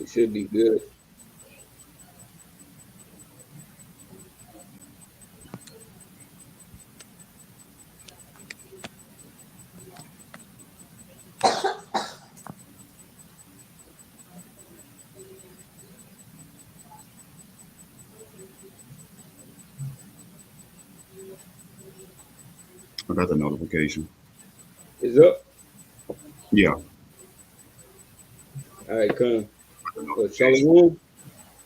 should be good. I got the notification. It's up. Yeah, All right, come. the notification. Shalom.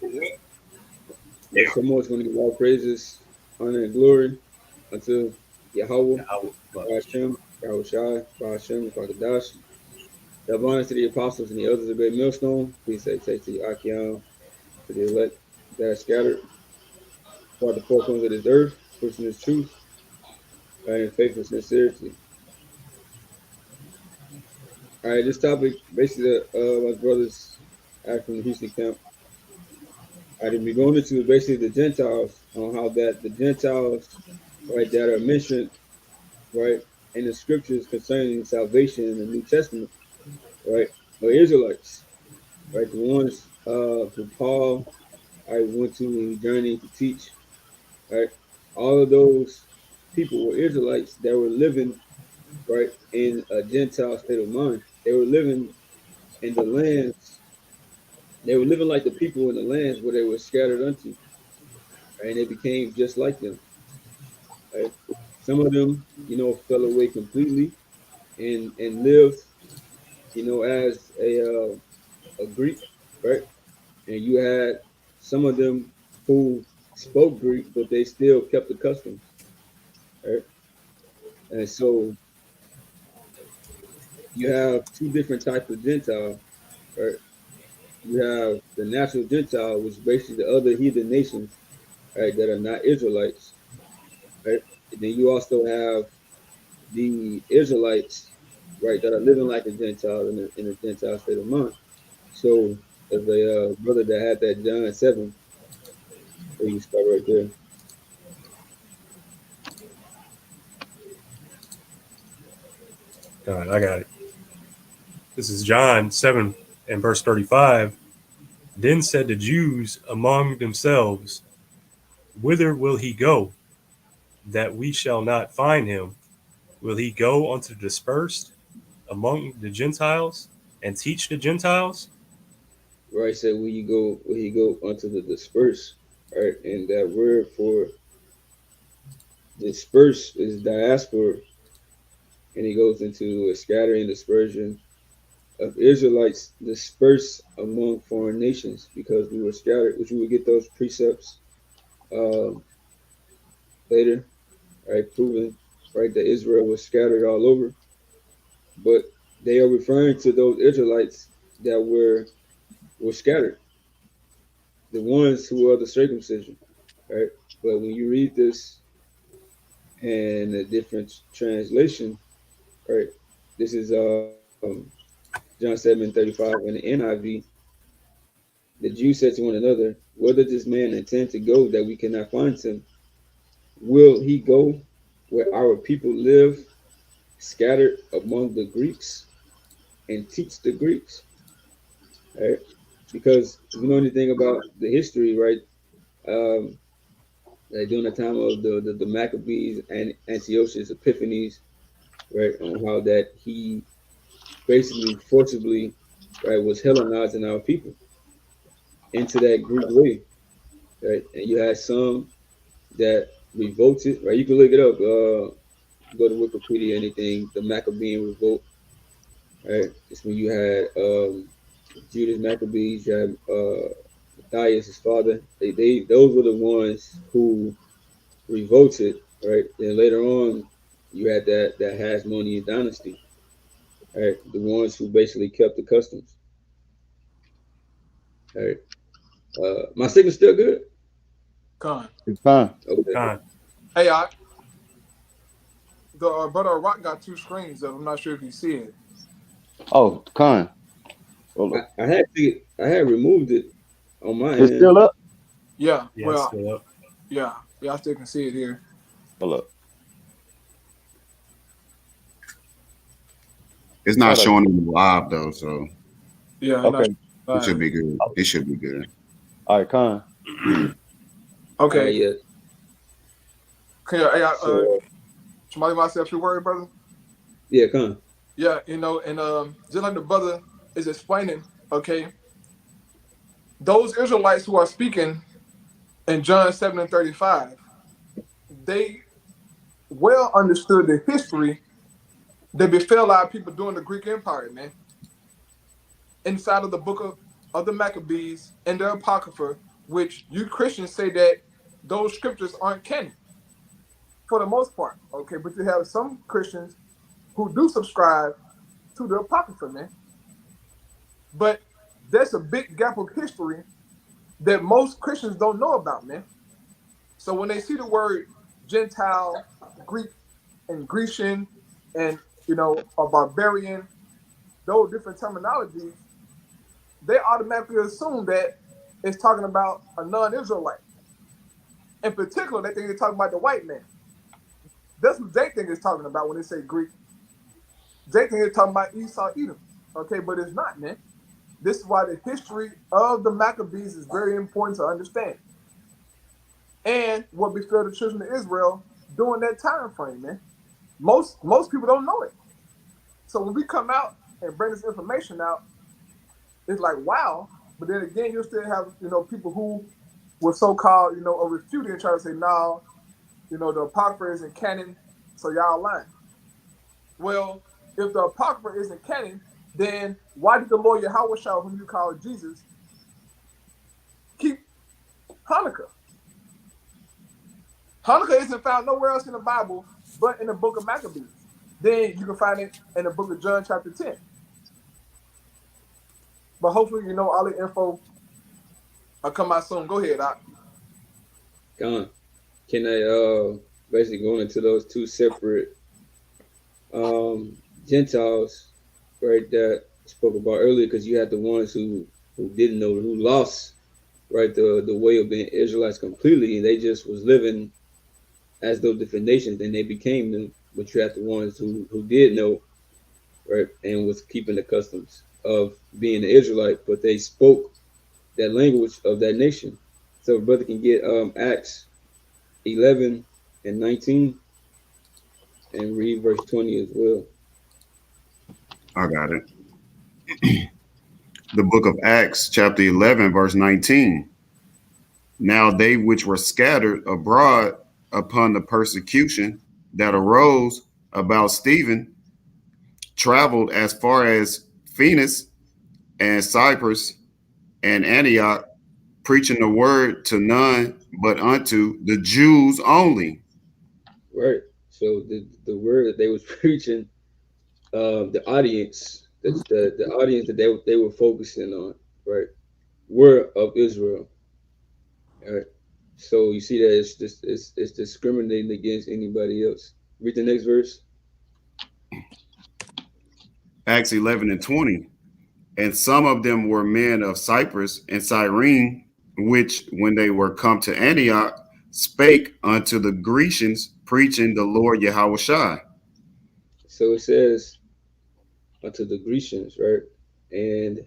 Yeah. That someone's going to give all praises, honor, and glory unto Yahweh, Hashem, Yahweh Shai, Hashem, Fakadash. Have honor to the apostles and the elders of the great millstone. Please say, take to the Achion, to the elect that are scattered throughout the four corners of this earth, pushing this truth, and in faith and sincerity. All right, this topic, basically, my brothers out from the Houston camp, I didn't be going into basically the Gentiles, on how that the Gentiles, right, that are mentioned, right, in the scriptures concerning salvation in the New Testament, right, are Israelites, right, the ones who Paul, I went to when he journeyed to teach, right, all of those people were Israelites that were living, right, in a Gentile state of mind. They were living in the lands. They were living like the people in the lands where they were scattered unto, right, and they became just like them. Right? Some of them, fell away completely and lived, as a Greek, right? And you had some of them who spoke Greek, but they still kept the customs, right? And so you have two different types of Gentile, right? You have the natural Gentile, which is basically the other heathen nations, right, that are not Israelites, right? And then you also have the Israelites, right, that are living like a Gentile in a Gentile state of mind. So, as a brother that had that John 7, so you start right there. All right, I got it. This is John 7 and verse 35. Then said the Jews among themselves, whither will he go, that we shall not find him? Will he go unto the dispersed among the Gentiles and teach the Gentiles? Right, said, will he go unto the dispersed, right? And that word for disperse is diaspora, and he goes into a scattering dispersion of Israelites dispersed among foreign nations because we were scattered, which we would get those precepts um, later, right? Proving, right, that Israel was scattered all over, but they are referring to those Israelites that were scattered, the ones who are the circumcision, right? But when you read this in a different translation, right, this is John 7:35 in the NIV. The Jews said to one another, "Whether this man intend to go that we cannot find him? Will he go where our people live, scattered among the Greeks, and teach the Greeks?" Right? Because if you know anything about the history, right, um, like during the time of the Maccabees and Antiochus Epiphanes, right, on how that he basically forcibly, right, was Hellenizing our people into that Greek way, right? And you had some that revolted, right? You can look it up. Go to Wikipedia, anything. The Maccabean revolt, right? It's when you had Judas Maccabees, you had Matthias, his father. They those were the ones who revolted, right? Then later on, you had that Hasmonean dynasty, right? The ones who basically kept the customs, right? My signal's still good. Con. It's fine. Okay. Con. Hey, the brother Rock got two screens up. I'm not sure if you see it. Oh, Con. Hold up. I had removed it on my It's end. still up. Yeah. Yeah, it's Well, still up. yeah. I still can see it here. Hold up. It's not Hold up. showing in live though, so Yeah. Okay. It should be good. It should be good. All right, Con. Okay. Yeah. Can you, So, somebody myself your word, brother? yeah, come. Yeah, you know, and just like the brother is explaining, okay, those Israelites who are speaking in John 7 and 35, they well understood the history that befell our people during the Greek Empire, man. Inside of the book of the Maccabees and the Apocrypha, which you Christians say that those scriptures aren't canon for the most part, okay? But you have some Christians who do subscribe to the Apocrypha, man. But there's a big gap of history that most Christians don't know about, man. So when they see the word Gentile, Greek, and Grecian, and you know, a barbarian, those different terminologies, they automatically assume that it's talking about a non-Israelite. In particular, they think they're talking about the white man. That's what they think it's talking about when they say Greek. They think it's talking about Esau, Edom. Okay, but it's not, man. This is why the history of the Maccabees is very important to understand. And what befell the children of Israel during that time frame, man. Most people don't know it. So when we come out and bring this information out, it's like, wow. But then again, you'll still have, you know, people who were so-called, you know, a refuting and try to say, no, you know, the Apocrypha isn't canon, so y'all lying. Well, if the Apocrypha isn't canon, then why did the Lord Yahweh, whom you call Jesus, keep Hanukkah? Hanukkah isn't found nowhere else in the Bible but in the book of Maccabees. Then you can find it in the book of John chapter 10. But hopefully, you know, all the info will come out soon. Go ahead, Doc. Can I basically go into those two separate Gentiles, right, that I spoke about earlier, because you had the ones who didn't know, who lost, right, the way of being Israelites completely, and they just was living as though different nations, and they became them. But you had the ones who did know, right, and was keeping the customs of being an Israelite, but they spoke that language of that nation. So brother can get Acts 11 and 19 and read verse 20 as well. I got it. The book of Acts, chapter 11, verse 19. Now they which were scattered abroad upon the persecution that arose about Stephen traveled as far as Phoenix and Cyprus and Antioch, preaching the word to none but unto the Jews only. Right. So the word that they was preaching, the audience, the audience that they were focusing on, right, were of Israel. All right. So you see that it's discriminating against anybody else. Read the next verse. Acts 11 and 20. And some of them were men of Cyprus and Cyrene, which, when they were come to Antioch, spake unto the Grecians, preaching the Lord Yahushua. So it says unto the Grecians, right? And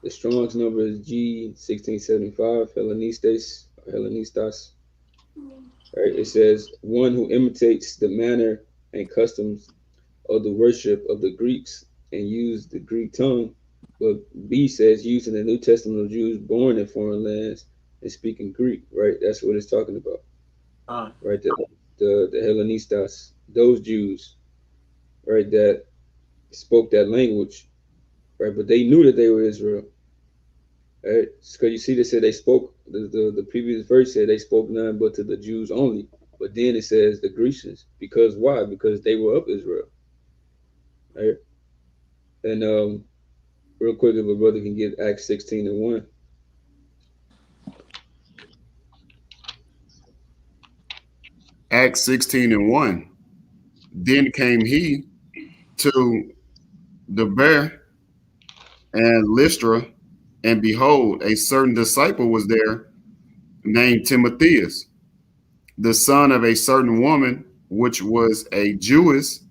the Strong's number is G1675, Hellenistas. Right? It says one who imitates the manner and customs of the worship of the Greeks and use the Greek tongue. But B says using the New Testament of Jews born in foreign lands and speaking Greek, right? That's what it's talking about. Right? The Hellenistas, those Jews, right, that spoke that language, right? But they knew that they were Israel. Right? Because you see, they said they spoke, the previous verse said they spoke none but to the Jews only. But then it says the Grecians. Because why? Because they were of Israel. Right? And real quick, if a brother can get Acts 16 and 1. Acts 16 and 1. Then came he to Derbe and Lystra, and behold, a certain disciple was there named Timotheus, the son of a certain woman, which was a Jewess,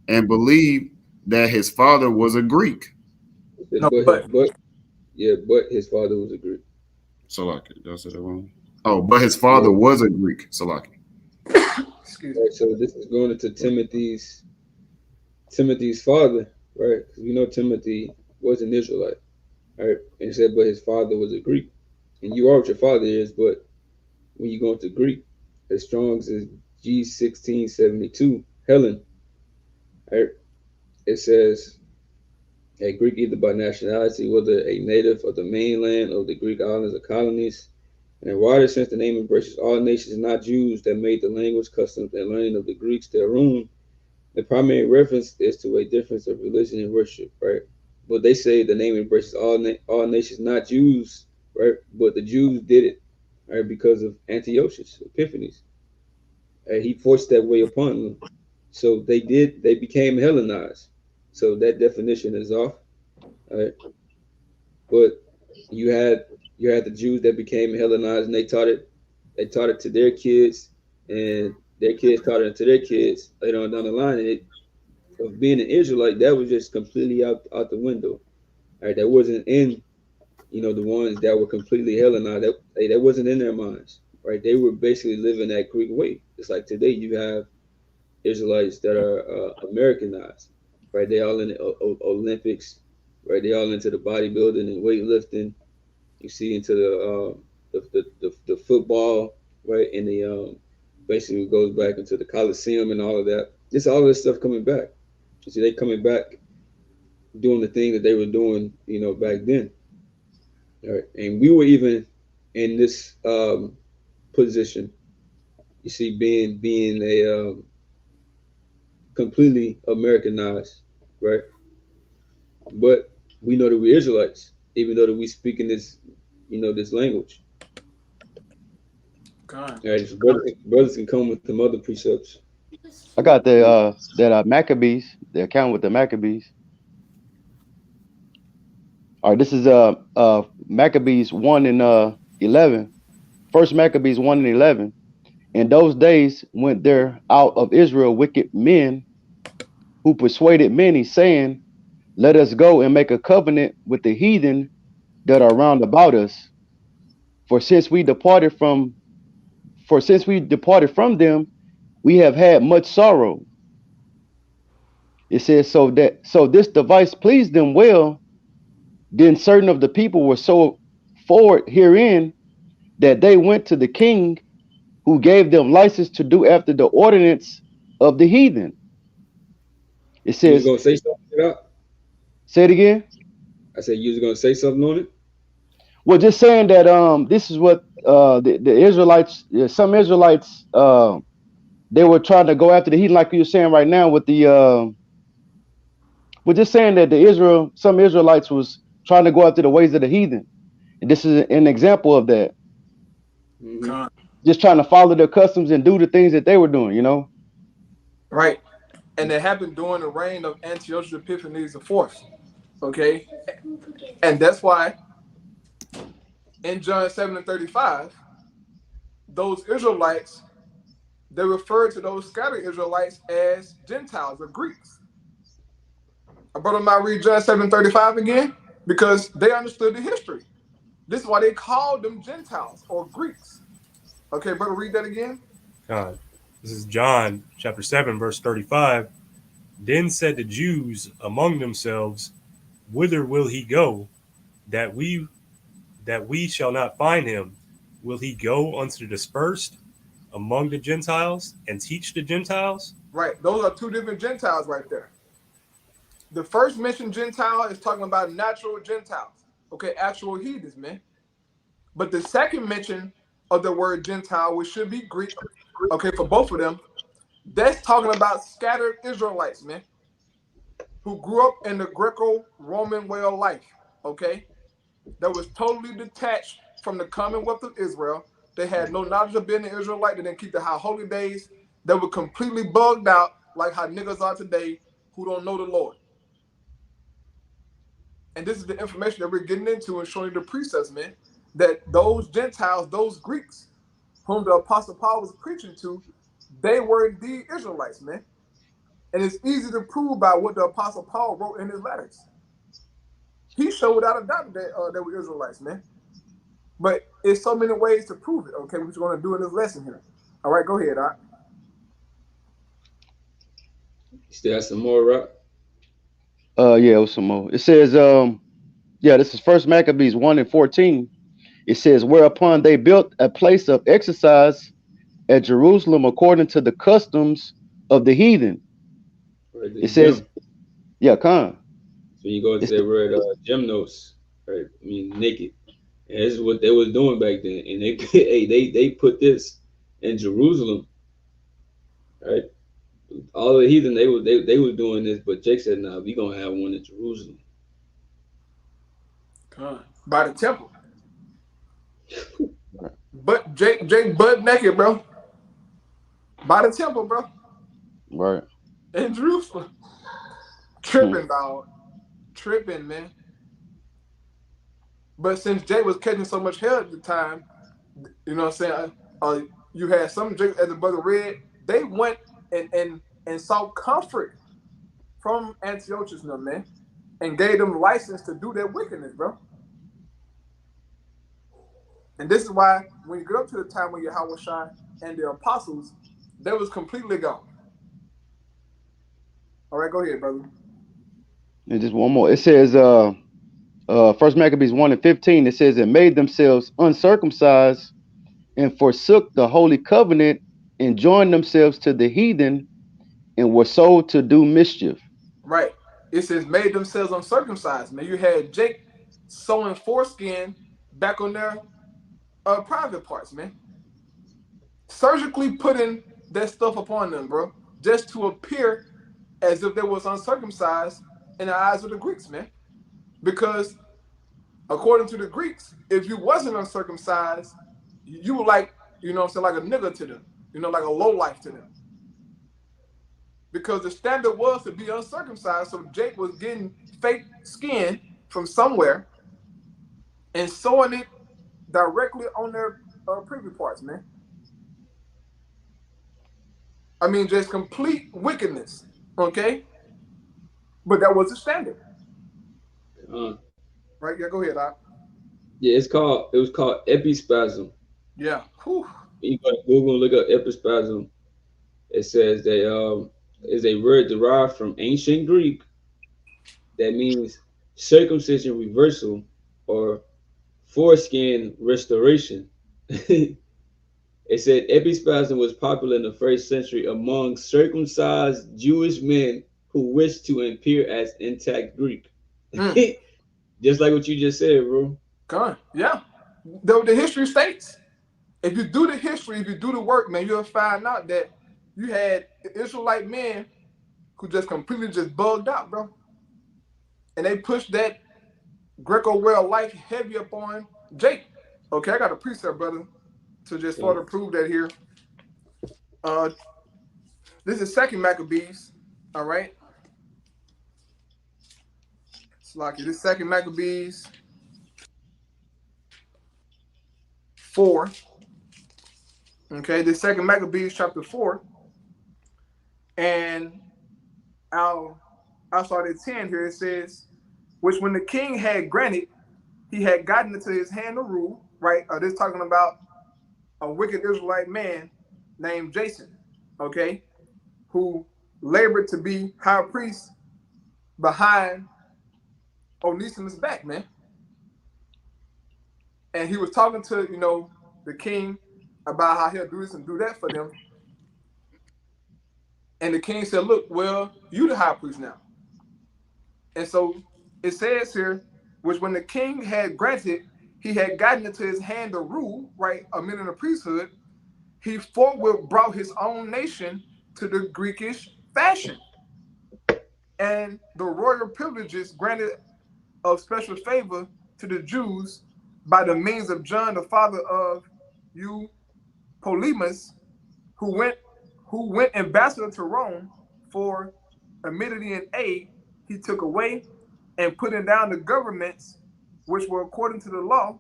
and believed that his father was a Greek. No, Go ahead. But Yeah, but his father was a Greek. Salaki. Did I say that wrong? Oh, but his father Yeah. was a Greek. Salaki. Excuse me. Right. So this is going into Timothy's father, right? Because we know Timothy was an Israelite, right? And it said, but his father was a Greek. And you are what your father is, but when you go into Greek, as Strong's is G1672, Helen, right? It says a Greek either by nationality, whether a native of the mainland of the Greek islands or colonies. In a wider sense, the name embraces all nations, not Jews, that made the language, customs, and learning of the Greeks their own. The primary reference is to a difference of religion and worship, right? But they say the name embraces all nations, not Jews, right? But the Jews did it, right, because of Antiochus Epiphanes. He forced that way upon them. So they became Hellenized. So that definition is off, right? But you had you had the Jews that became Hellenized, and they taught it to their kids, and their kids taught it to their kids later on down the line. And of being an Israelite, that was just completely out the window. Right, that wasn't in the ones that were completely Hellenized. That wasn't in their minds. Right, they were basically living that Greek way. It's like today you have Israelites that are Americanized. Right, they all in the Olympics. Right, they all into the bodybuilding and weightlifting. You see into the football, right, and the basically goes back into the Coliseum and all of that. It's all of this stuff coming back. You see, they coming back doing the thing that they were doing, back then. All right, and we were even in this position. You see, being a completely Americanized, right? But we know that we're Israelites, even though that we speak in this language. God. All right, so brothers can come with some other precepts. I got the that Maccabees, the account with the Maccabees. All right, this is Maccabees 1 and 11. First Maccabees 1 and 11. In those days went there out of Israel wicked men who persuaded many, saying, let us go and make a covenant with the heathen that are round about us. For since we departed from them, we have had much sorrow. It says so this device pleased them well. Then certain of the people were so forward herein that they went to the king, who gave them license to do after the ordinance of the heathen. It You was says, gonna say something about? say it again. I said you was gonna say something on it. Well, just saying that this is what the Israelites, some Israelites, they were trying to go after the heathen, like you were saying right now with the we're just saying that some Israelites was trying to go after the ways of the heathen. And this is an example of that. Mm-hmm. God. Just trying to follow their customs and do the things that they were doing. Right. And it happened during the reign of Antiochus Epiphanes the fourth. Okay. And that's why in John 7 and 35, those Israelites, they refer to those scattered Israelites as Gentiles or Greeks. I brought them out read John 7 and 35 again because they understood the history. This is why they called them Gentiles or Greeks. Okay, brother, read that again. God. This is John chapter 7, verse 35. Then said the Jews among themselves, whither will he go, that we shall not find him? Will he go unto the dispersed among the Gentiles and teach the Gentiles? Right, those are two different Gentiles right there. The first mentioned Gentile is talking about natural Gentiles, okay, actual heathens, man. But the second mention of the word Gentile, which should be Greek, okay, for both of them, that's talking about scattered Israelites, man, who grew up in the Greco-Roman way of life, okay, that was totally detached from the Commonwealth of Israel. They had no knowledge of being an Israelite. They didn't keep the high holy days. They were completely bugged out, like how niggas are today who don't know the Lord. And this is the information that we're getting into and showing the precepts, man, that those Gentiles, those Greeks, whom the Apostle Paul was preaching to, they were indeed Israelites, man. And it's easy to prove by what the Apostle Paul wrote in his letters. He showed without a doubt that they were Israelites, man. But it's so many ways to prove it. Okay, what you're going to do in this lesson here. All right, go ahead, Doc. You still have some more, Rock? Yeah, it was some more. It says, yeah, this is First Maccabees 1:14. It says, whereupon they built a place of exercise at Jerusalem according to the customs of the heathen. Right, the It says, gym. yeah, Khan. So you go into It's that word gymnos, right? I mean naked. And this is what they was doing back then. And they hey, they put this in Jerusalem, right? All the heathen they was doing this, but Jake said, "Nah, we gonna have one in Jerusalem." By the temple. But Jake butt naked, bro. By the temple, bro. right. In Jerusalem. Hmm. Tripping, dog. Tripping, man. But since Jake was catching so much hell at the time, you know what I'm saying? You had some Jake, as the brother read, they went and sought comfort from Antiochus and them, man, and gave them license to do their wickedness, bro. And this is why when you get up to the time when Yahweh Shai and the apostles, they was completely gone. All right, go ahead, brother. And just one more. It says, First Maccabees 1:15. It says, and made themselves uncircumcised and forsook the holy covenant and joined themselves to the heathen and were sold to do mischief. Right. It says made themselves uncircumcised. Man, you had Jake sewing foreskin back on their private parts, man. Surgically putting that stuff upon them, bro, just to appear as if they was uncircumcised in the eyes of the Greeks, man. Because according to the Greeks, if you wasn't uncircumcised, you were like, you know what I'm saying, like a nigger to them, you know, like a low life to them. Because the standard was to be uncircumcised, so Jake was getting fake skin from somewhere and sewing it directly on their privy parts, man. I mean, just complete wickedness, okay? But that was the standard, Uh, right? Yeah, go ahead, Doc. yeah, it was called epispasm. Yeah. Whew. You go to Google and look up epispasm. It says that is a word derived from ancient Greek that means circumcision reversal or foreskin restoration. It said epispasm was popular in the first century among circumcised Jewish men who wished to appear as intact Greek. Mm. Just like what you just said, bro. Come on. Yeah. The history states. If you do the history, if you do the work, man, you'll find out that you had Israelite men who just completely just bugged out, bro. And they pushed that Greco world life heavy up on Jake. Okay, I got a precept, brother, to just Uh, further prove that here. Uh, this is Second Maccabees. All right, Slocky. This is Second Maccabees 4. Okay, this Second Maccabees chapter 4, and I'll start at 10 here. It says, which when the king had granted, he had gotten into his hand to rule. Right. This is talking about a wicked Israelite man named Jason. Okay, who labored to be high priest behind Onesimus' back, man. And he was talking to, the king about how he'll do this and do that for them. And the king said, look, well, you the high priest now. And so it says here, which when the king had granted, he had gotten into his hand to rule, right, a men in the priesthood, he forthwith brought his own nation to the Greekish fashion. And the royal privileges granted of special favor to the Jews by the means of John, the father of Eupolemus, who went ambassador to Rome for amenity and aid. He took away and putting down the governments which were according to the law.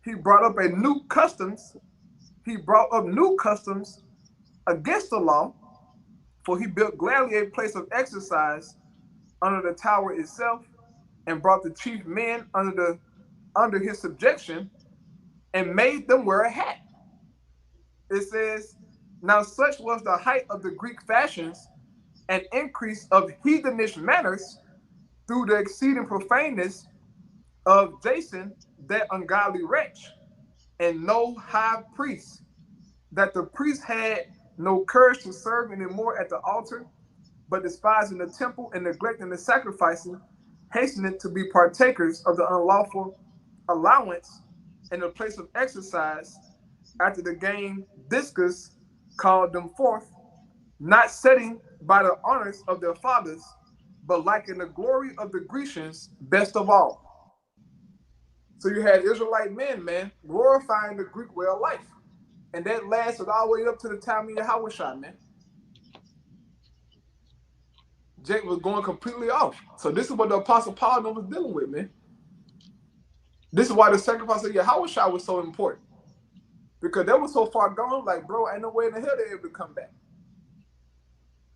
He brought up a new customs. He brought up new customs against the law, for he built gladly a place of exercise under the tower itself, and brought the chief men under his subjection and made them wear a hat. It says, now such was the height of the Greek fashions and increase of heathenish manners through the exceeding profaneness of Jason, that ungodly wretch, and no high priest, that the priest had no courage to serve any more at the altar, but despising the temple and neglecting the sacrificing, hastening to be partakers of the unlawful allowance in the place of exercise, after the game discus called them forth, not setting by the honors of their fathers, but liking the glory of the Grecians best of all. So you had Israelite men, man, glorifying the Greek way of life. And that lasted all the way up to the time of Yahushua, man. Jake was going completely off. So this is what the Apostle Paul was dealing with, man. This is why the sacrifice of Yahushua was so important. Because they were so far gone, like, bro, ain't no way in the hell they're able to come back.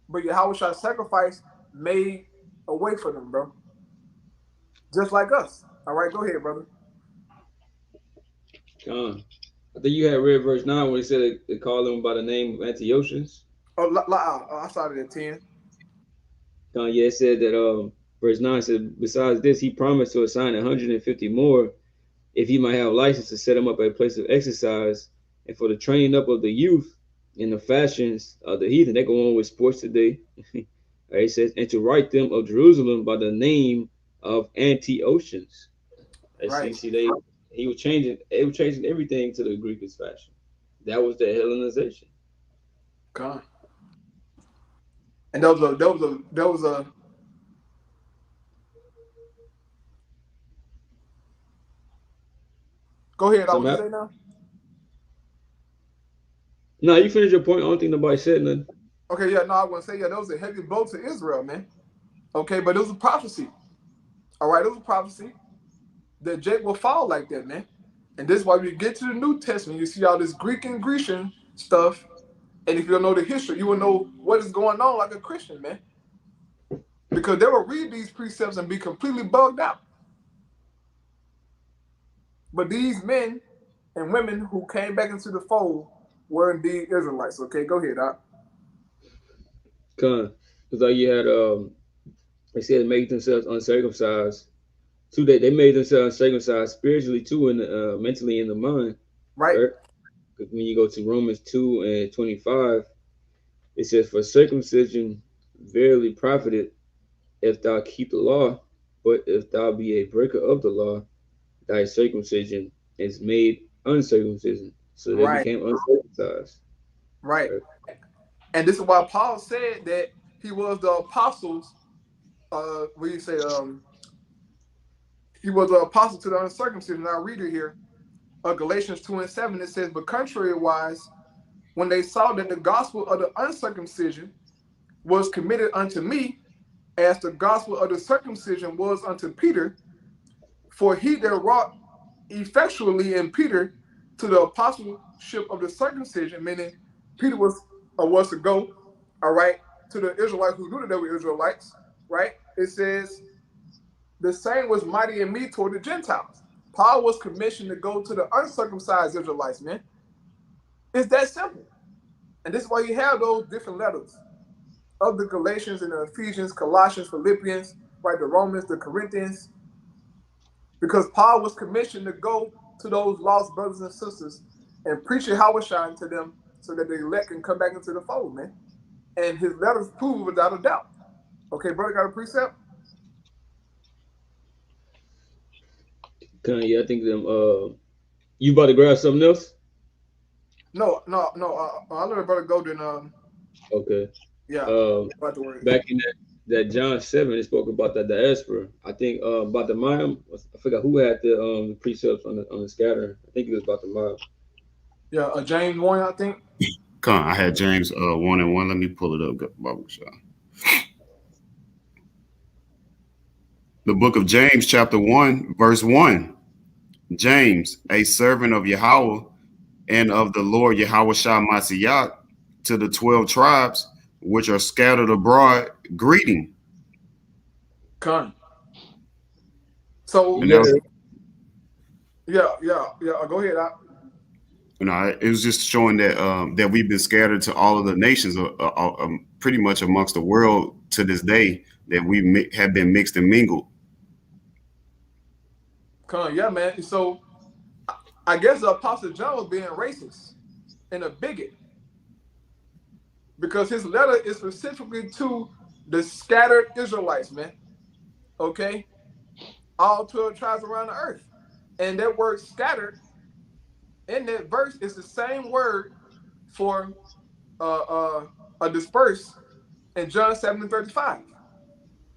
But Yahushua's sacrifice made a way for them, bro. Just like us. All right, go ahead, brother. I think you had read verse 9 when it said they called them by the name of Antiochus. I started at 10. Yeah, it said that verse 9 said, besides this, he promised to assign 150 more if he might have license to set them up at a place of exercise and for the training up of the youth in the fashions of the heathen. They go on with sports today. It says, and to write them of Jerusalem by the name of Antiochus. Right. You see, they were changing everything to the Greek fashion. That was the Hellenization. God. And there was a Go ahead, I was say now. No, you finish your point. I don't think nobody said nothing. Okay, yeah, no, I want to say, yeah, there was a heavy blow to Israel, man. Okay, but it was a prophecy. All right, it was a prophecy that Jake will fall like that, man. And this is why we get to the New Testament, you see all this Greek and Grecian stuff. And if you don't know the history, you will know what is going on like a Christian, man. Because they will read these precepts and be completely bugged out. But these men and women who came back into the fold were indeed Israelites. Okay, go ahead, Doc. Because like you had, they said make themselves uncircumcised. Too, they made themselves uncircumcised spiritually too, and mentally in the mind. Right. Because when you go to Romans 2 and 25, it says, for circumcision verily profited if thou keep the law, but if thou be a breaker of the law, thy circumcision is made uncircumcision. So they became uncircumcised. Right. And this is why Paul said that he was the apostles, what do you say, he was the apostle to the uncircumcision. I'll read it here. Galatians 2 and 7, it says, but contrariwise, when they saw that the gospel of the uncircumcision was committed unto me, as the gospel of the circumcision was unto Peter, for he that wrought effectually in Peter to the apostleship of the circumcision, meaning Peter was to go, all right, to the Israelites who knew that they were Israelites, right? It says, the same was mighty in me toward the Gentiles. Paul was commissioned to go to the uncircumcised Israelites, man. It's that simple. And this is why you have those different letters of the Galatians and the Ephesians, Colossians, Philippians, right? The Romans, the Corinthians. Because Paul was commissioned to go to those lost brothers and sisters and preach Yahushua to them so that the elect can come back into the fold, man. And his letters prove without a doubt. Okay, brother, got a precept? Yeah, I think them. You about to grab something else? No. I'll let brother go then. Okay. Yeah. About the word. Back in that John 7, it spoke about the diaspora. I think about the Mayim. I forgot who had the precepts on the scattering. I think it was about the Mayim. Yeah, James 1, I think. Come on, I had James 1 and 1. Let me pull it up, Babusha. The book of James, chapter 1, verse 1. James, a servant of Yahweh and of the Lord Yahushua Mashiach, to the 12 tribes which are scattered abroad, greeting. Come. So And that Yeah, was, yeah. Go ahead. it was just showing that that we've been scattered to all of the nations, pretty much amongst the world to this day. That we have been mixed and mingled. Yeah, man. So I guess the Apostle John was being racist and a bigot because his letter is specifically to the scattered Israelites, man. Okay, all 12 tribes around the earth, and that word "scattered" in that verse is the same word for a dispersed in John 7:35.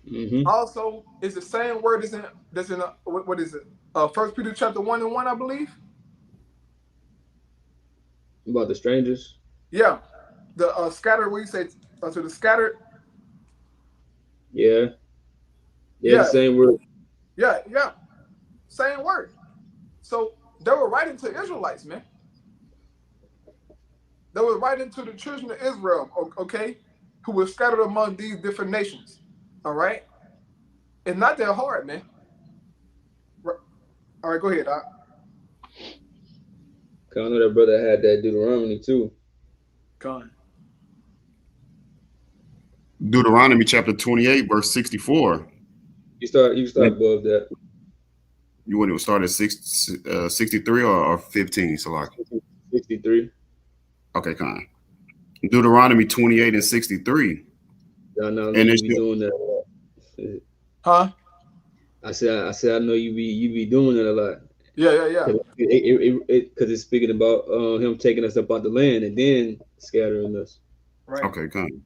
hmm Also, it's the same word that's in what is it? First Peter chapter 1:1, I believe. about the strangers. Yeah, the scattered. What you say? To the scattered. Yeah, yeah, the Yeah, same word. yeah. Same word. So they were writing to Israelites, man. They were writing to the children of Israel, okay, who were scattered among these different nations. All right, it's not that hard, man. All right, go ahead, Doc. Cause I know that brother had that Deuteronomy too. Con. Deuteronomy chapter 28, verse 64. You start And above that. you wouldn't start at 63 or 15, so like, 63. okay, kind. Deuteronomy 28 and 63. I know And you it's be doing that. Huh? I said I know you be doing that a lot. Yeah. Because it's speaking about him taking us up out the land and then scattering us. Right. okay, kind.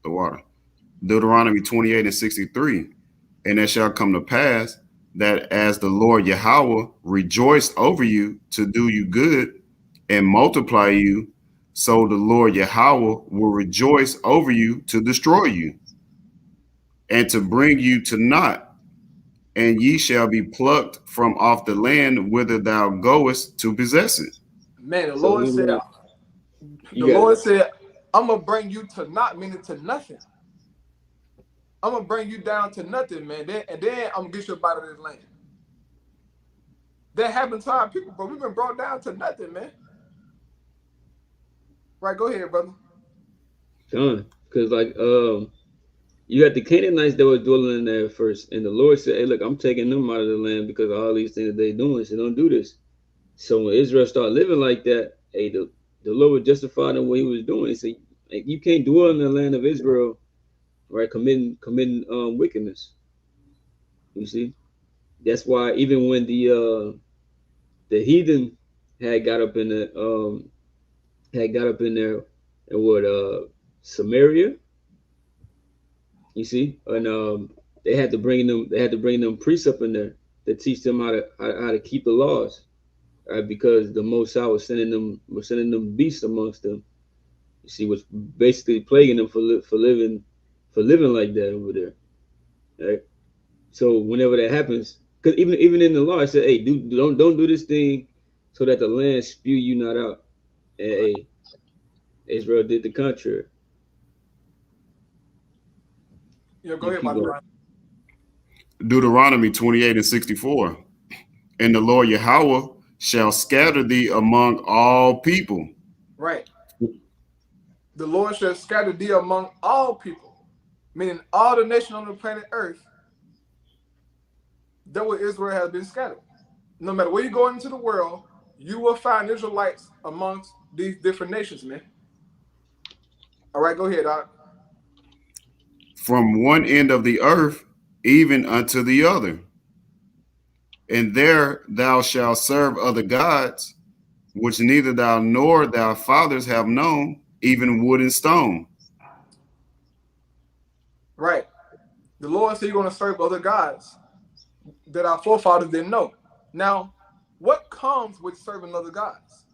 The water. Deuteronomy 28 and 63. And it shall come to pass that as the Lord Yahweh rejoiced over you to do you good and multiply you, so the Lord Yahweh will rejoice over you to destroy you and to bring you to naught. And ye shall be plucked from off the land whither thou goest to possess it. Man, the So Lord we said, want the you got Lord said, I'm gonna bring you to not meaning to nothing. I'm gonna bring you down to nothing, man. And then I'm gonna get you up out of this land. That happened to our people, but we've been brought down to nothing, man. Right, go ahead, brother. done. Because you had the Canaanites that were dwelling in there first, and the Lord said, "Hey, look, I'm taking them out of the land because of all these things that they're doing. So don't do this." So when Israel started living like that, hey, the Lord was justified in what He was doing. He said, hey, "You can't dwell in the land of Israel, right? Committing wickedness." You see, that's why even when the heathen had got up in the had got up in there and what Samaria, you see, and they had to bring them priests up in there to teach them how to keep the laws, right? Because the Most High was sending them beasts amongst them. You see, was basically plaguing them for living like that over there, right? So whenever that happens, because even in the law, it said, "Hey, don't do this thing, so that the land spew you not out." And, hey, Israel did the contrary. Yeah, go You ahead, keep Pastor going. Brian. Deuteronomy 28 and 64. And the Lord Yahweh shall scatter thee among all people. Right. The Lord shall scatter thee among all people, meaning all the nations on the planet Earth, that where Israel has been scattered. No matter where you go into the world, you will find Israelites amongst these different nations, man. All right, go ahead, Doc. From one end of the earth even unto the other. And there thou shalt serve other gods, which neither thou nor thy fathers have known, even wood and stone. Right. The Lord said you're going to serve other gods that our forefathers didn't know. Now, what comes with serving other gods?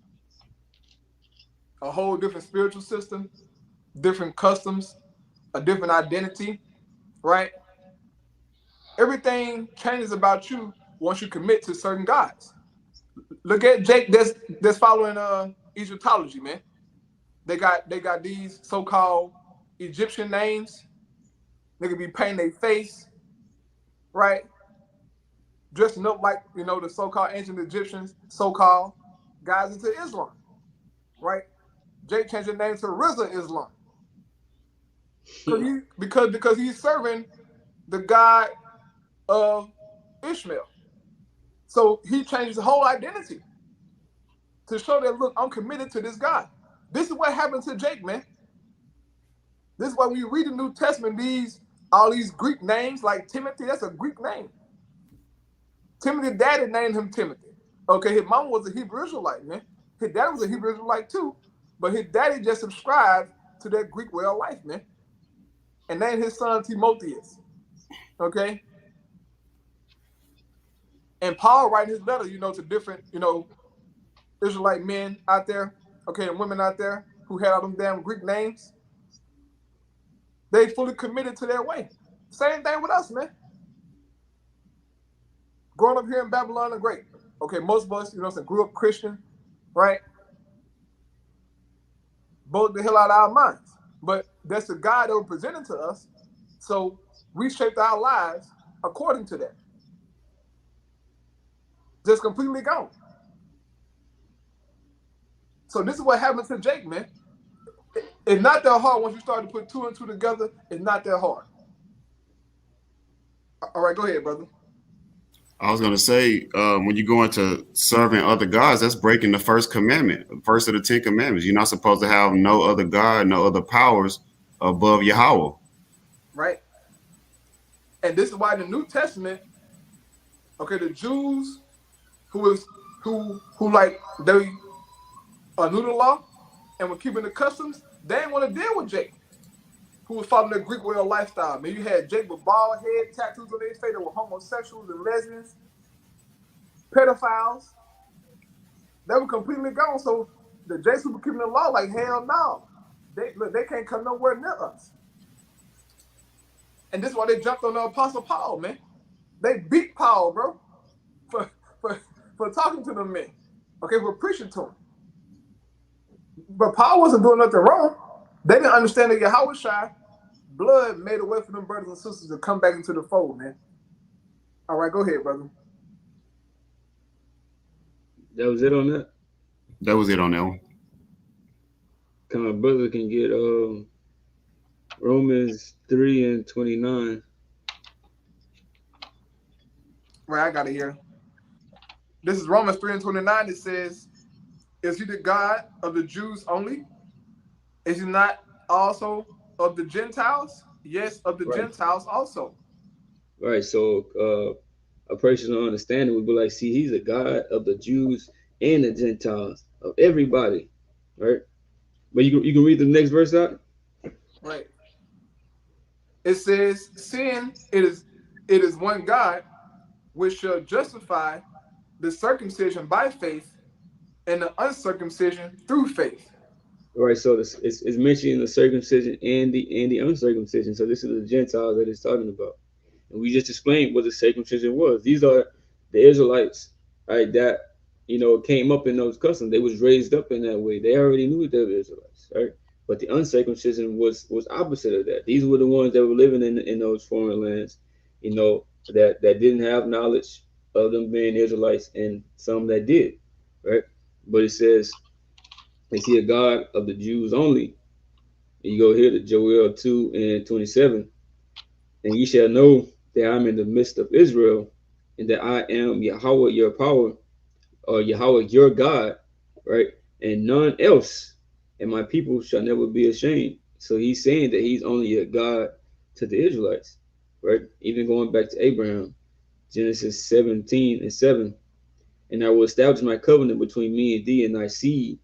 A whole different spiritual system, different customs, a different identity, right? Everything changes about you once you commit to certain gods. Look at Jake that's following Egyptology, man. They got these so-called Egyptian names. They could be painting their face, right? dressing up like, the so-called ancient Egyptians, so-called guys into Islam, right? Jake changed his name to Rizza Islam because he's serving the God of Ishmael. So he changed his whole identity to show that, look, I'm committed to this God. This is what happened to Jake, man. This is why when you read the New Testament, all these Greek names like Timothy, that's a Greek name. Timothy's daddy named him Timothy. Okay, his mom was a Hebrew Israelite, man. His dad was a Hebrew Israelite too, but his daddy just subscribed to that Greek way of life, man, and named his son Timotheus. Okay, and Paul writing his letter, to different, Israelite men out there, okay, and women out there who had all them damn Greek names. They fully committed to their way. Same thing with us, man. Growing up here in Babylon the Great, okay, most of us, grew up Christian, right? Both the hell out of our minds. But that's the God that was presented to us. So we shaped our lives according to that. Just completely gone. So this is what happened to Jake, man. It's not that hard once you start to put two and two together. It's not that hard. All right, go ahead, brother. I was going to say, when you go into serving other gods, that's breaking the first commandment, first of the 10 commandments. You're not supposed to have no other God, no other powers above Yahweh. Right. And this is why in the New Testament, okay, the Jews who like they knew the law and were keeping the customs, they didn't want to deal with Jake, who was following the Greek way of lifestyle. Man, you had Jake with bald head, tattoos on their face that were homosexuals and lesbians, pedophiles. They were completely gone. So the Jakes who were keeping the law, like, hell no. They can't come nowhere near us. And this is why they jumped on the Apostle Paul, man. They beat Paul, bro, for talking to them men. Okay, for preaching to him. But Paul wasn't doing nothing wrong. They didn't understand that Yahweh blood made a way for them brothers and sisters to come back into the fold, man. All right, go ahead, brother. That was it on that? That was it on that one. Come on, brother can get Romans 3:29. Right, I got it here. This is Romans 3:29. It says, is he the God of the Jews only? Is he not also of the Gentiles? Yes, of the Gentiles also. Right, so a personal understanding would be like, see, he's a God of the Jews and the Gentiles, of everybody, right? But you can read the next verse out? Right. It says, seeing it is one God which shall justify the circumcision by faith and the uncircumcision through faith. All right, so it's mentioning the circumcision and the uncircumcision. So this is the Gentiles that it's talking about. And we just explained what the circumcision was. These are the Israelites, right, that came up in those customs. They was raised up in that way. They already knew they were Israelites, right? But the uncircumcision was opposite of that. These were the ones that were living in those foreign lands, that didn't have knowledge of them being Israelites, and some that did, right? But it says, is he a God of the Jews only? And you go here to Joel 2:27, and ye shall know that I'm in the midst of Israel, and that I am Yahweh your power, or Yahweh your God, right? And none else, and my people shall never be ashamed. So he's saying that he's only a God to the Israelites, right? Even going back to Abraham, Genesis 17:7. And I will establish my covenant between me and thee and thy seed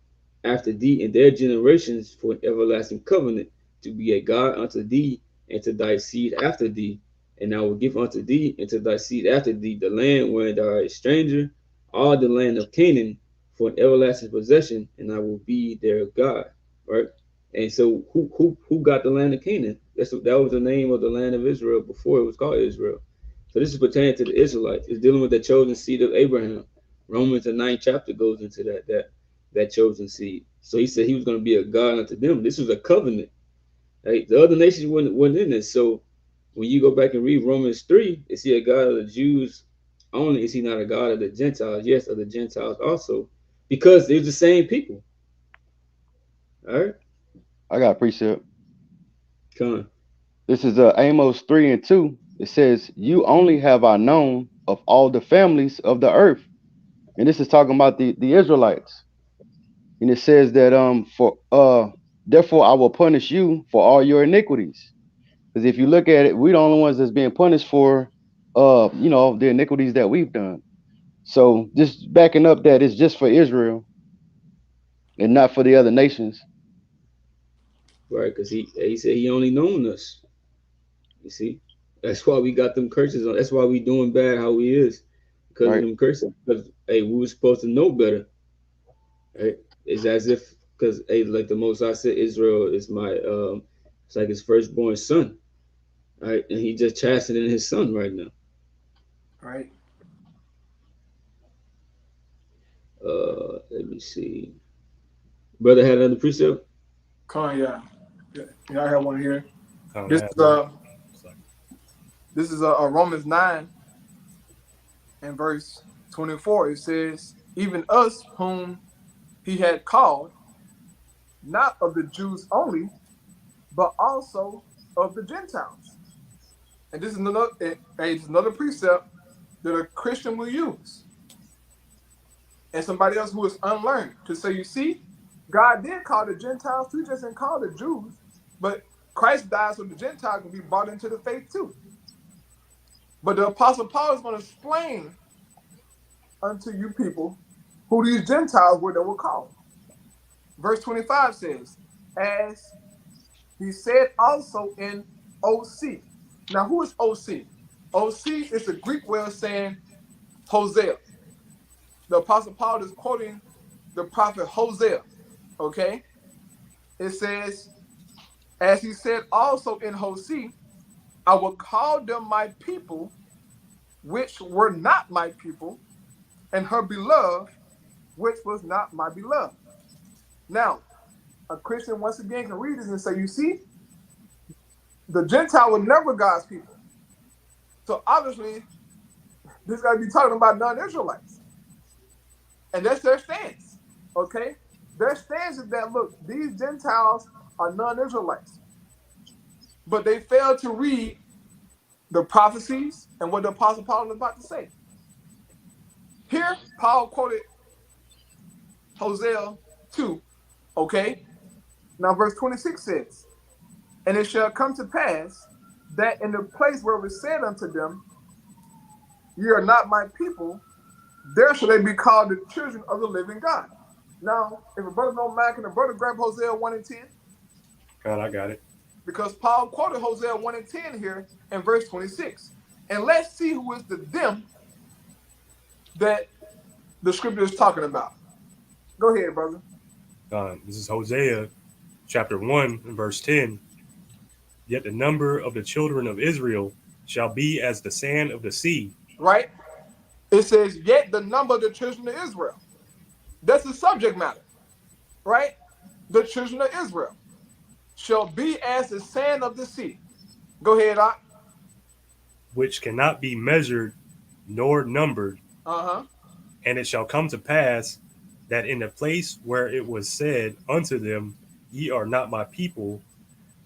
after thee and their generations for an everlasting covenant, to be a God unto thee and to thy seed after thee. And I will give unto thee and to thy seed after thee the land wherein thou art a stranger, all the land of Canaan, for an everlasting possession, and I will be their God. Right? And so who got the land of Canaan? That was the name of the land of Israel before it was called Israel. So this is pertaining to the Israelites. It's dealing with the chosen seed of Abraham. Romans the 9th chapter goes into that chosen seed. So he said he was going to be a God unto them. This was a covenant. Right? The other nations weren't in this. So when you go back and read Romans 3, it's a God of the Jews only is he not a God of the Gentiles, yes, of the Gentiles also, because they're the same people. All right, I got a precept. come on. This is Amos 3:2. It says, "You only have I known of all the families of the earth." And this is talking about the Israelites. And it says that for therefore I will punish you for all your iniquities. Because if you look at it, we're the only ones that's being punished for the iniquities that we've done. So just backing up that it's just for Israel and not for the other nations, Right, because he said he only known us. You see, that's why we got them curses on. That's why we doing bad how we is, because of right? them curses. Because hey, we were supposed to know better. Right? It's as if because hey, like the Most I said, Israel is my it's like his firstborn son. Right, and he just chastening his son right now. Right. Let me see. Brother had another precept. Come on, yeah. Yeah, I have one here. Kind of This have is one. It's like, Romans 9 and verse 24. It says, "Even us whom he had called, not of the Jews only, but also of the Gentiles." And this is another precept that a Christian will use, and somebody else who is unlearned to say, you see, God did call the Gentiles too, he just didn't call the Jews, but Christ died so the Gentiles can be brought into the faith too. But the Apostle Paul is going to explain unto you people who these Gentiles were that were called. Verse 25 says, "As he said also in OC." Now, who is OC? OC is the Greek way of saying Hosea. The Apostle Paul is quoting the prophet Hosea. Okay? It says, "As he said also in Hosea, I will call them my people, which were not my people, and her beloved, which was not my beloved." Now, a Christian once again can read this and say, you see, the Gentile were never God's people. So obviously, this got to be talking about non-Israelites. And that's their stance. Okay? Their stance is that, look, these Gentiles are non-Israelites. But they failed to read the prophecies and what the Apostle Paul is about to say. Here, Paul quoted Hosea 2. Okay? Now, verse 26 says, "And it shall come to pass that in the place where it was said unto them, Ye are not my people, there shall they be called the children of the living God." Now, if a brother don't mind, can a brother grab Hosea 1 and 10? God, I got it. Because Paul quoted Hosea 1 and 10 here in verse 26. And let's see who is the them that the scripture is talking about. Go ahead, brother. This is Hosea chapter 1 and verse 10. "Yet the number of the children of Israel shall be as the sand of the sea." Right? It says, "Yet the number of the children of Israel." That's the subject matter. Right? The children of Israel shall be as the sand of the sea. Go ahead, Doc. "Which cannot be measured nor numbered. Uh-huh. And it shall come to pass that in the place where it was said unto them, Ye are not my people,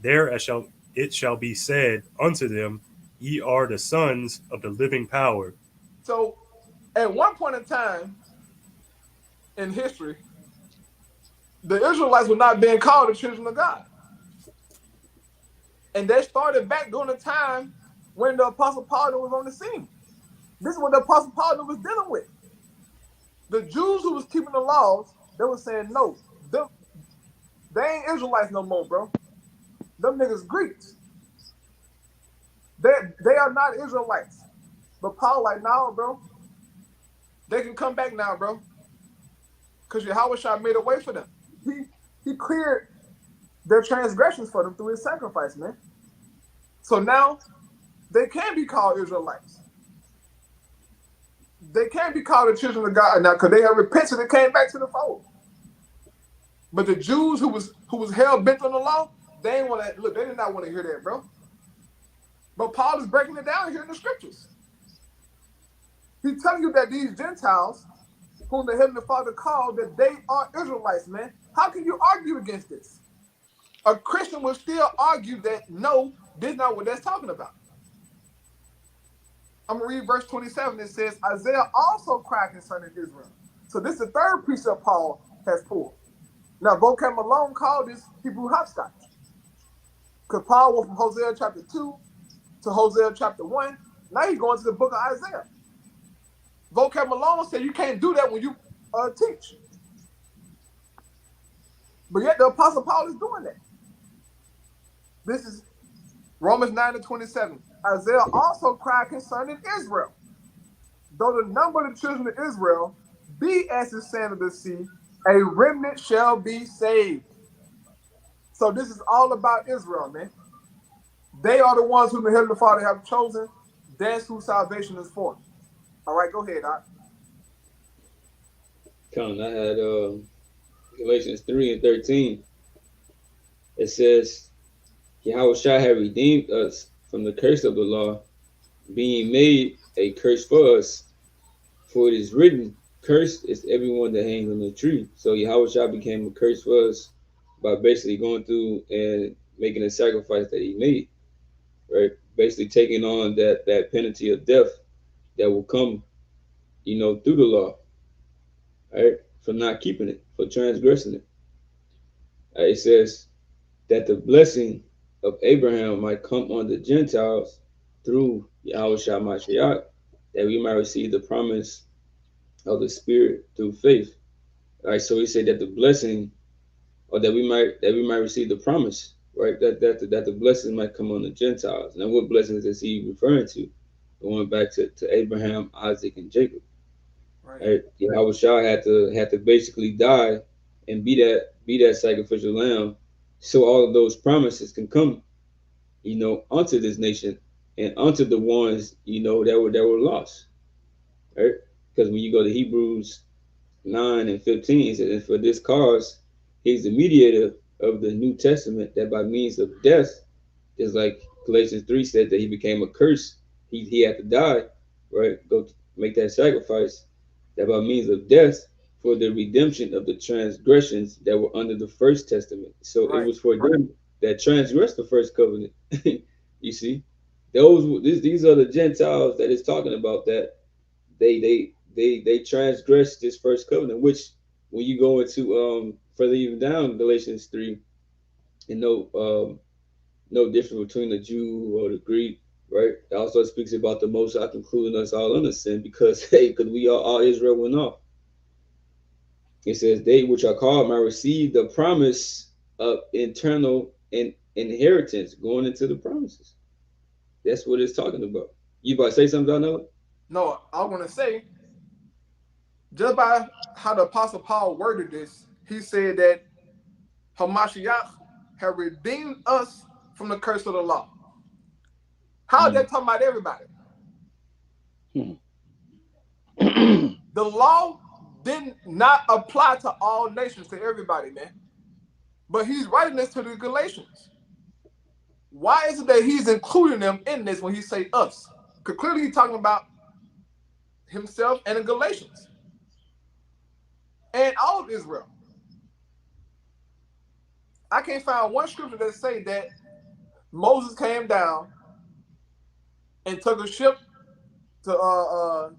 there it shall be said unto them, Ye are the sons of the living power." So at one point in time in history, the Israelites were not being called the children of God. And they started back during the time when the Apostle Paul was on the scene. This is what the Apostle Paul was dealing with. The Jews who was keeping the laws, they were saying, no, they ain't Israelites no more, bro. Them niggas Greeks. They are not Israelites. But Paul like, nah, bro. They can come back now, bro. Because Yahweh made a way for them. He cleared their transgressions for them through his sacrifice, man. So now they can be called Israelites. They can't be called the children of God now because they have repented and came back to the fold. But the Jews who was hell bent on the law, they ain't want to look. They did not want to hear that, bro. But Paul is breaking it down here in the scriptures. He's telling you that these Gentiles, whom the Heavenly Father called, that they are Israelites, man. How can you argue against this? A Christian will still argue that no, this is not what that's talking about. I'm going to read verse 27. It says, Isaiah also cried concerning Israel. So this is the third precept Paul has pulled. Now, Vocab Malone called this Hebrew hopscotch. Because Paul went from Hosea chapter 2 to Hosea chapter 1. Now he's going to the book of Isaiah. Vocab Malone said you can't do that when you teach. But yet the Apostle Paul is doing that. This is Romans 9:27. Isaiah also cried concerning Israel. Though the number of the children of Israel be as the sand of the sea, a remnant shall be saved. So this is all about Israel, man. They are the ones whom the Heavenly Father have chosen. That's who salvation is for. All right, go ahead, Doc. Count. I had Galatians 3:13. It says, Yahushua had redeemed us from the curse of the law, being made a curse for us. For it is written, cursed is everyone that hangs on the tree. So Yahushua became a curse for us by basically going through and making a sacrifice that he made, right? Basically taking on that penalty of death that will come, through the law, right? For not keeping it, for transgressing it. It says that the blessing of Abraham might come on the Gentiles through Yahushua Mashiach, that we might receive the promise of the Spirit through faith. All right, so he said that the blessing, or that we might receive the promise, right? That the blessing might come on the Gentiles. Now, what blessings is he referring to? Going back to Abraham, Isaac, and Jacob. Right? Yahushua had to basically die and be that sacrificial lamb, so all of those promises can come, unto this nation and unto the ones that were lost, right? Because when you go to Hebrews 9:15, it says, and for this cause, he's the mediator of the New Testament, that by means of death, just like Galatians 3 said that he became a curse, he had to die, right? Go make that sacrifice, that by means of death, for the redemption of the transgressions that were under the first testament. So it was for them that transgressed the first covenant. You see, these are the Gentiles that it's talking about, that they transgressed this first covenant, which when you go into further even down Galatians 3, and no difference between the Jew or the Greek, right? It also speaks about the Most High concluding us all under sin, because because we all Israel went off. It says, they which are called might receive the promise of eternal inheritance, going into the promises. That's what it's talking about. You about to say something, Donella? No, I want to say, just by how the Apostle Paul worded this, he said that Hamashiach had redeemed us from the curse of the law. How is that talking about everybody? The law did not apply to all nations, to everybody, man. But he's writing this to the Galatians. Why is it that he's including them in this when he say us? Because clearly he's talking about himself and the Galatians and all of Israel. I can't find one scripture that say that Moses came down and took a ship to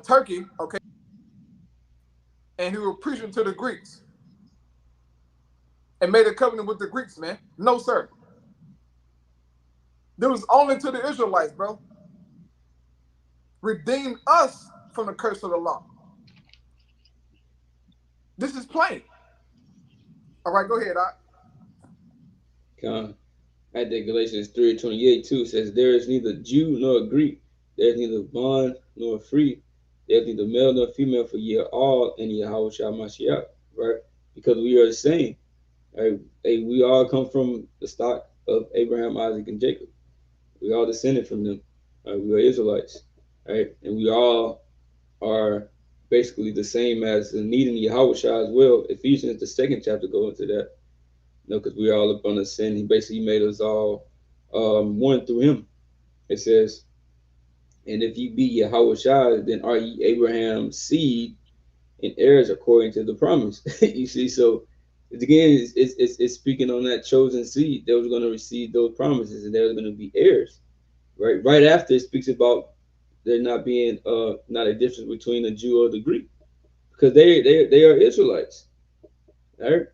Turkey, okay, and he was preaching to the Greeks and made a covenant with the Greeks, man. No, sir. There was only to the Israelites, bro. Redeemed us from the curse of the law. This is plain. All right, go ahead, Come. I think Galatians 3:28 too says, there is neither Jew nor Greek, there is neither bond nor free, there is neither male nor female, for ye are all in Yahushua Mashiach, right? Because we are the same. Right? We all come from the stock of Abraham, Isaac, and Jacob. We all descended from them. Right? We are Israelites, right? And we all are basically the same as the need in Yahushua as well. Ephesians, the second chapter, go into that. Because we are all up on the sin. He basically made us all one through him. It says, And if ye be Yahweh, then are ye Abraham's seed and heirs according to the promise. You see, so again, it's speaking on that chosen seed that was going to receive those promises, and they're going to be heirs. Right after it speaks about there not being not a difference between the Jew or the Greek, because they are Israelites. Right?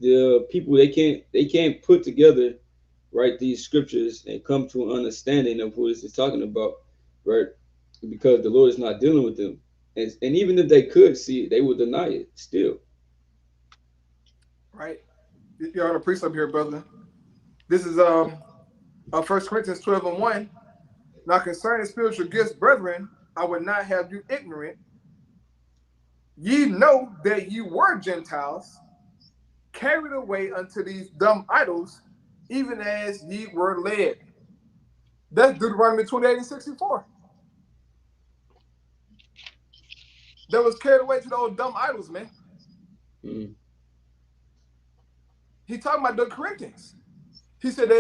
The people they can't put together these scriptures and come to an understanding of what this is talking about, right? Because the Lord is not dealing with them, and even if they could see it, they would deny it still. Right? You're on a precept here, brother. This is 1 Corinthians 12:1. Now concerning spiritual gifts, brethren, I would not have you ignorant. Ye know that ye were Gentiles, carried away unto these dumb idols, even as ye were led. That's Deuteronomy 28:64. That was carried away to those dumb idols, man. Mm. He talking about the Corinthians. He said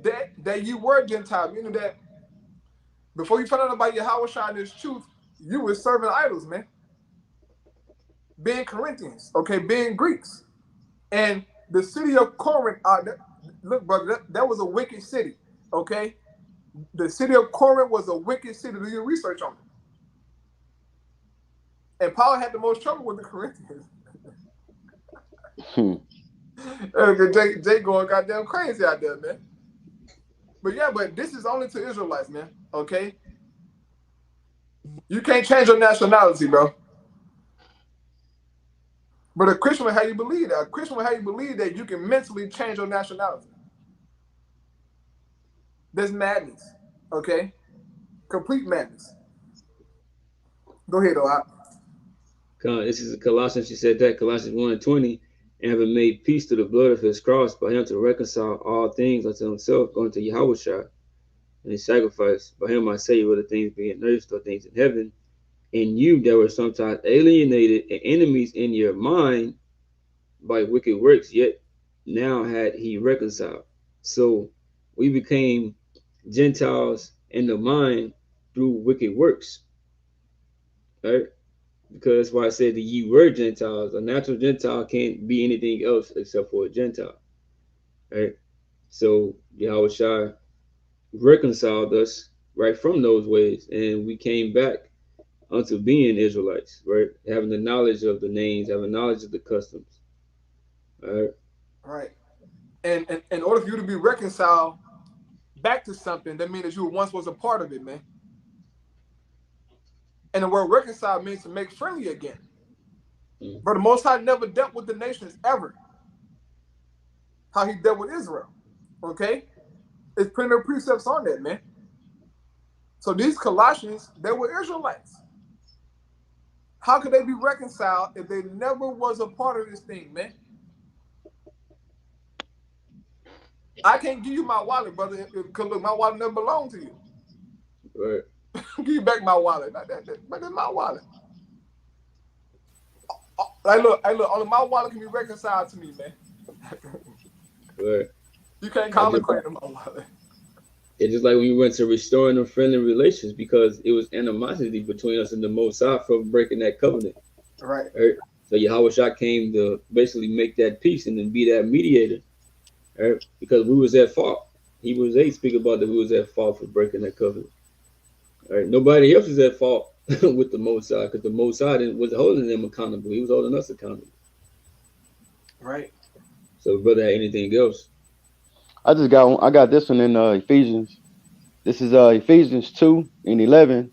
that you were Gentile, meaning that before you found out about Yahweh and his truth, you were serving idols, man. Being Corinthians, okay, being Greeks. And the city of Corinth, look, brother, that was a wicked city, okay? The city of Corinth was a wicked city. Do your research on it. And Paul had the most trouble with the Corinthians. Jay going goddamn crazy out there, man. But yeah, but this is only to Israelites, man, okay? You can't change your nationality, bro. But a Christian will have you believe that. A Christian will have you believe that you can mentally change your nationality. That's madness, okay? Complete madness. Go ahead, though. This is Colossians. She said that Colossians 1:20, and having made peace through the blood of his cross, by him to reconcile all things unto himself, going to Yahweh and his sacrifice. By him I say, whether things be in earth or things in heaven, and you that were sometimes alienated and enemies in your mind by wicked works, yet now had he reconciled. So we became Gentiles in the mind through wicked works, right? Because that's why I said that ye were Gentiles. A natural Gentile can't be anything else except for a Gentile, right? So Yahweh Shai reconciled us right from those ways, and we came back unto being Israelites, right? Having the knowledge of the names, having knowledge of the customs, right? Right. And in order for you to be reconciled back to something, that means that you once was a part of it, man. And the word reconcile means to make friendly again. Mm. But the Most High never dealt with the nations ever. How he dealt with Israel. Okay? It's plenty of precepts on that, man. So these Colossians, they were Israelites. How could they be reconciled if they never was a part of this thing, man? I can't give you my wallet, brother, because look, my wallet never belonged to you. Right. Give you back my wallet. But that's my wallet. Hey, look, only my wallet can be reconciled to me, man. Right. You can't I call a just, claim to my wallet. it's just like when we went to restoring the friendly relations because it was animosity between us and the Most High from breaking that covenant. Right. Right. So Yahweh Shah came to basically make that peace and then be that mediator. Right? Because we was at fault. Hebrews 8 speak about that we was at fault for breaking that covenant. Right? Nobody else is at fault with the Most High because the Most High was holding them accountable. He was holding us accountable. Right. So, brother, had anything else? I got this one in Ephesians. This is Ephesians 2:11.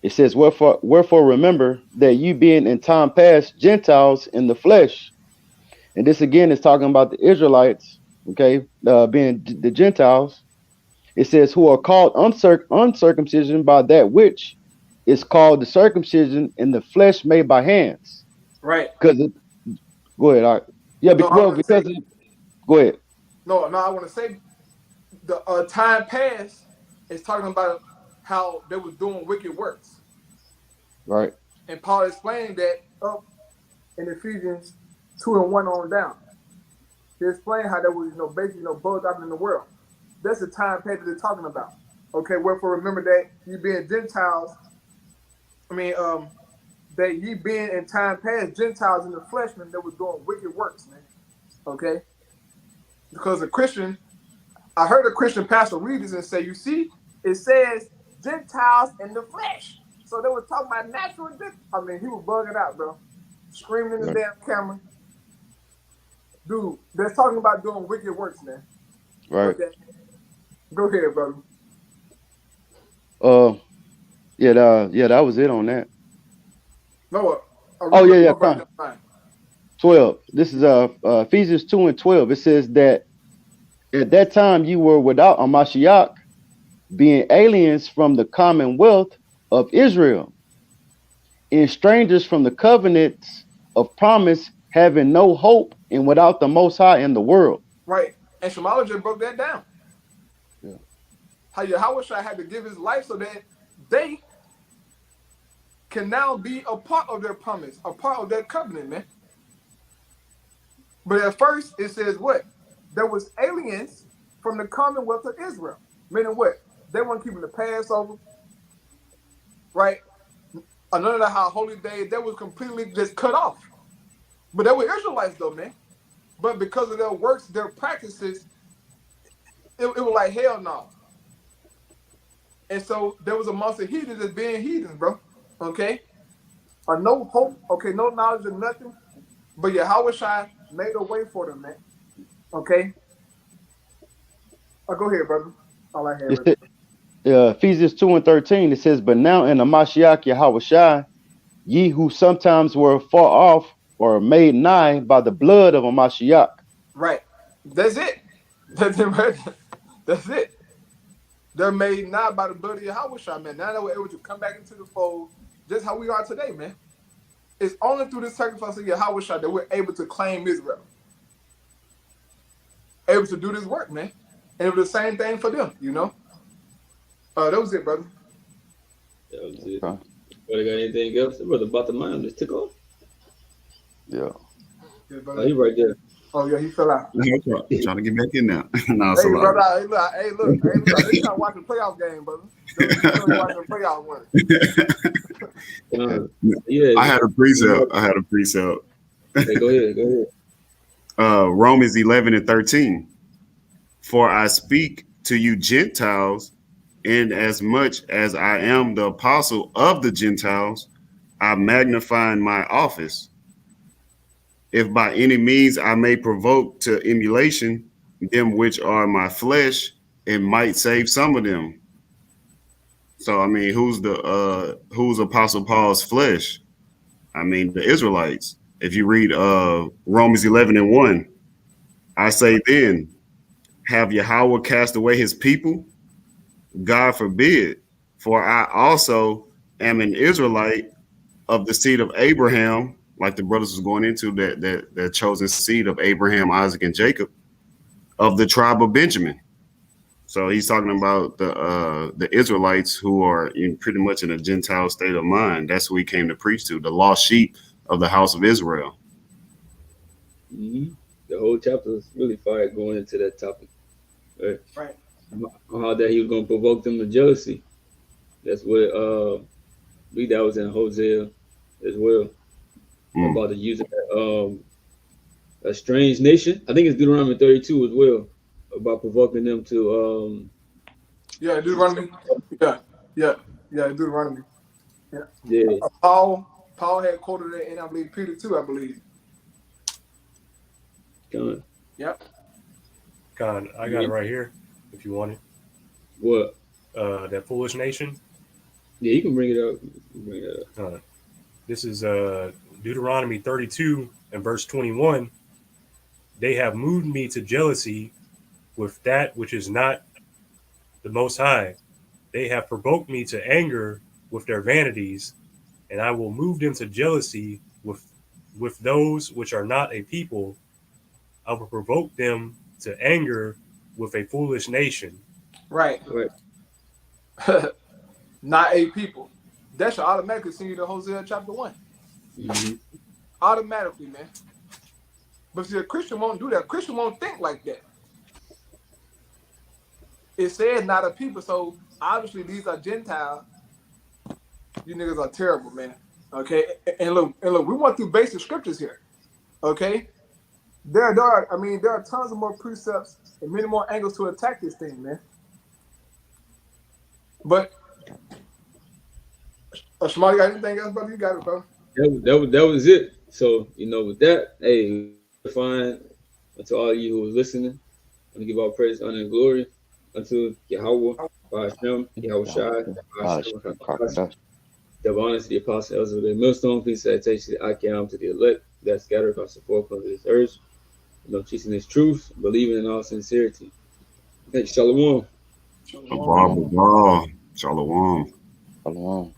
It says, wherefore remember that you being in time past Gentiles in the flesh. And this again is talking about the Israelites, okay, being the Gentiles. It says, who are called uncircumcision by that which is called the circumcision in the flesh made by hands. Right. Because go ahead. All right. Yeah, No, I well, want to say go ahead. no. I want to say the time past is talking about how they was doing wicked works, Right. and Paul explained that up in Ephesians 2:1 on down. He explained how there was basically bugs out in the world. That's the time past that they're talking about. Okay, wherefore remember that ye being Gentiles, I mean, that ye being in time past Gentiles in the flesh, man, that was doing wicked works, man. Okay? Because a Christian, I heard a Christian pastor read this and say, you see, it says Gentiles in the flesh. So they were talking about natural I mean, he was bugging out, bro. Screaming in the Right. damn camera. Dude, they're talking about doing wicked works, man. Right. Okay? Go ahead, brother. Yeah, that was it on that. No, Oh read yeah, one yeah, more verse. fine. That's fine. 12. This is Ephesians 2 and 12. It says that at that time you were without a Mashiach, being aliens from the commonwealth of Israel, and strangers from the covenants of promise, having no hope and without the Most High in the world. Right. And Shamala just broke that down. Yeah. How Yahushua had to give his life so that they can now be a part of their promise, a part of their covenant, man. But at first, it says what? There was aliens from the commonwealth of Israel. Meaning what? They weren't keeping the Passover, right? None of the holy days. They was completely just cut off. But they were Israelites, though, man. But because of their works, their practices, it was like hell no. And so there was a amongst the heathens as being heathens, bro. Okay? No hope, okay, no knowledge of nothing. But Yahushua made a way for them, man. Okay? Go ahead, brother. All I have, It brother. said, Ephesians 2 and 13, it says, but now in the Mashiach Yahushua, ye who sometimes were far off or made nigh by the blood of a Mashiach. Right. That's it. That's it, right? That's it. They're made not by the blood of Yahushua, man. Now that we're able to come back into the fold, just how we are today, man. It's only through the sacrifice of Yahushua that we're able to claim Israel. Able to do this work, man. And it was the same thing for them, you know? That was it, brother. That was it. Okay. Brother got anything else? The brother about the mind just took off. Yeah. Yeah, Oh, he right there. Oh, yeah, he fell out. I'm trying to get back in now. No, it's a Hey, lot. brother, hey, look. They trying to watch the playoff game, brother. They're watching the playoff one. Yeah. I had a precept. Hey, go ahead. Romans 11 and 13. For I speak to you Gentiles, in as much as I am the apostle of the Gentiles, I magnify in my office. If by any means I may provoke to emulation them which are my flesh, it might save some of them. So I mean, who's Apostle Paul's flesh? I mean, the Israelites. If you read Romans 11 and 1, I say then, have Yahweh cast away his people? God forbid. For I also am an Israelite of the seed of Abraham, like the brothers was going into that chosen seed of Abraham, Isaac, and Jacob, of the tribe of Benjamin. So he's talking about the Israelites who are pretty much in a Gentile state of mind. That's who he came to preach to, the lost sheep of the house of Israel. Mm-hmm. The whole chapter is really fire going into that topic. Right. How that he was going to provoke them to jealousy. That's what I believe that was in Hosea as well. About the use of a strange nation. I think it's Deuteronomy 32 as well, about provoking them to Yeah, Deuteronomy. Yeah, Deuteronomy. yeah. Paul had quoted it, and I believe Peter too. I believe. Con. Yep. Con, I got it right here if you want it. What? That foolish nation. Yeah, you can bring it up. This is Deuteronomy 32 and verse 21. They have moved me to jealousy with that which is not the Most High. They have provoked me to anger with their vanities, and I will move them to jealousy with those which are not a people. I will provoke them to anger with a foolish nation. Right. Not a people. That should automatically send you to Hosea chapter 1. Mm-hmm. Automatically, man. But see, a Christian won't do that. A Christian won't think like that. It said not a people, so obviously these are Gentiles. You niggas are terrible, man. Okay, and look, we went through basic scriptures here. Okay, there are tons of more precepts and many more angles to attack this thing, man. But Shemar, you got anything else, brother? You got it, bro. That was it. So, with that, hey, fine. Unto all of you who was listening, I want to give all praise, honor, and glory unto Yahweh, Hashem, Yahweh Shai, the honor to the apostle, elders of the millstone, peace, salutation, I come to the elect that scattered across the four corners of this earth, teaching this truth, believing in all sincerity. Hey, Shalom. Shalom. Shalom. Shalom.